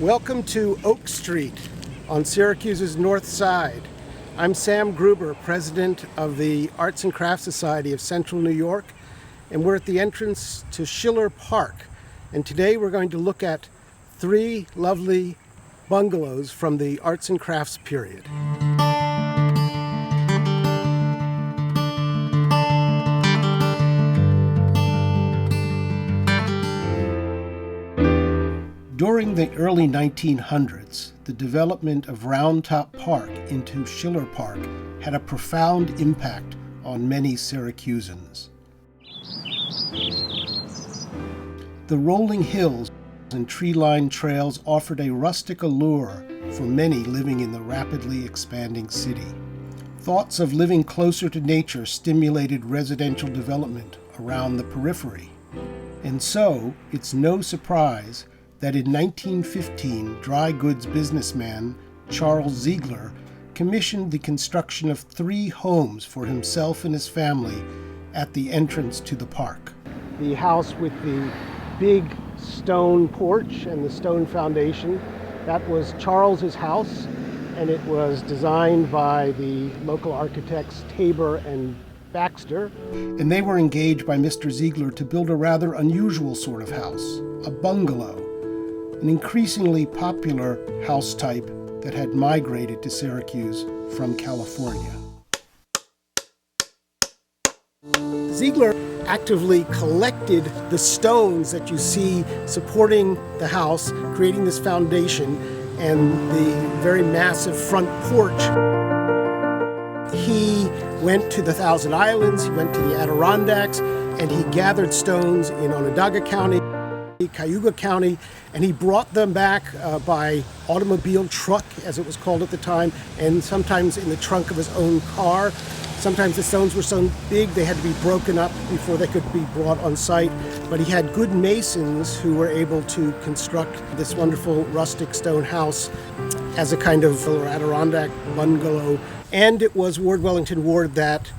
Welcome to Oak Street on Syracuse's north side. I'm Sam Gruber, president of the Arts and Crafts Society of Central New York, and we're at the entrance to Schiller Park. And today we're going to look at 3 lovely bungalows from the arts and crafts period. During the early 1900s, the development of Round Top Park into Schiller Park had a profound impact on many Syracusans. The rolling hills and tree-lined trails offered a rustic allure for many living in the rapidly expanding city. Thoughts of living closer to nature stimulated residential development around the periphery. And so, it's no surprise that in 1915, dry goods businessman Charles Ziegler commissioned the construction of 3 homes for himself and his family at the entrance to the park. The house with the big stone porch and the stone foundation, that was Charles's house, and it was designed by the local architects Tabor and Baxter. And they were engaged by Mr. Ziegler to build a rather unusual sort of house, a bungalow, an increasingly popular house type that had migrated to Syracuse from California. Ziegler actively collected the stones that you see supporting the house, creating this foundation and the very massive front porch. He went to the Thousand Islands, he went to the Adirondacks, and he gathered stones in Onondaga County, Cayuga County, and he brought them back by automobile truck, as it was called at the time, and sometimes in the trunk of his own car. Sometimes the stones were so big they had to be broken up before they could be brought on site. But he had good masons who were able to construct this wonderful rustic stone house as a kind of Adirondack bungalow. And it was Ward Wellington Ward that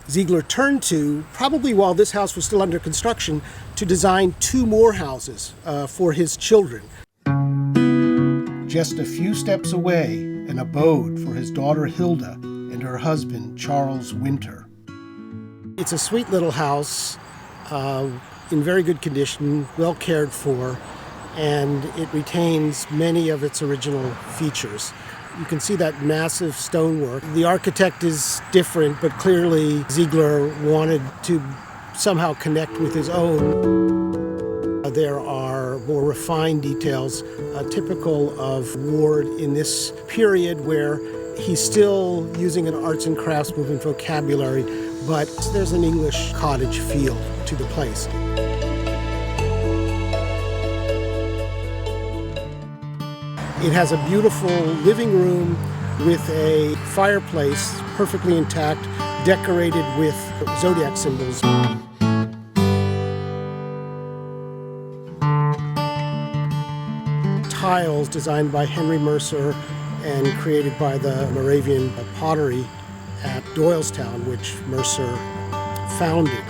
Ziegler turned to, probably while this house was still under construction, to design 2 more houses for his children. Just a few steps away, an abode for his daughter Hilda and her husband Charles Winter. It's a sweet little house, in very good condition, well cared for, and it retains many of its original features. You can see that massive stonework. The architect is different, but clearly Ziegler wanted to somehow connect with his own. There are more refined details, typical of Ward in this period where he's still using an arts and crafts movement vocabulary, but there's an English cottage feel to the place. It has a beautiful living room with a fireplace, perfectly intact, decorated with zodiac symbols. Tiles designed by Henry Mercer and created by the Moravian pottery at Doylestown, which Mercer founded.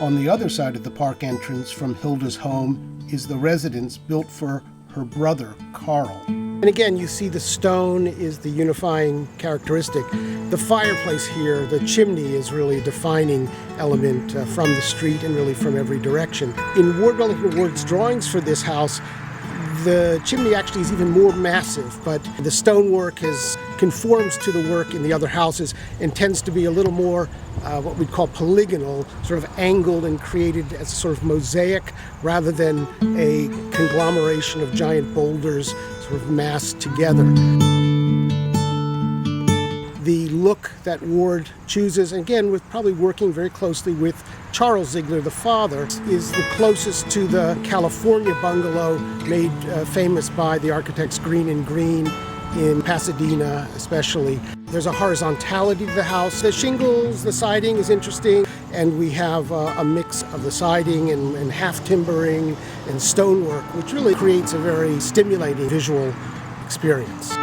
On the other side of the park entrance from Hilda's home is the residence built for her brother, Carl. And again, you see the stone is the unifying characteristic. The fireplace here, the chimney, is really a defining element from the street and really from every direction. In Ward Wellington Ward's drawings for this house, the chimney actually is even more massive, but the stonework conforms to the work in the other houses and tends to be a little more what we'd call polygonal, sort of angled and created as a sort of mosaic rather than a conglomeration of giant boulders sort of massed together. The look that Ward chooses, again with probably working very closely with Charles Ziegler, the father, is the closest to the California bungalow made famous by the architects Green and Green in Pasadena especially. There's a horizontality to the house. The shingles, the siding is interesting, and we have a mix of the siding and half timbering and stonework, which really creates a very stimulating visual experience.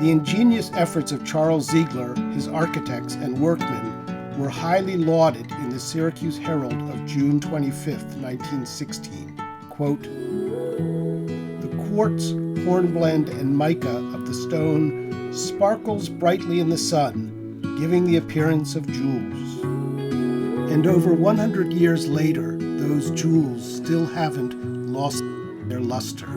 The ingenious efforts of Charles Ziegler, his architects and workmen, were highly lauded in the Syracuse Herald of June 25, 1916. quote, "The quartz, hornblende, and mica of the stone sparkles brightly in the sun, giving the appearance of jewels. And over 100 years later, those jewels still haven't lost their luster."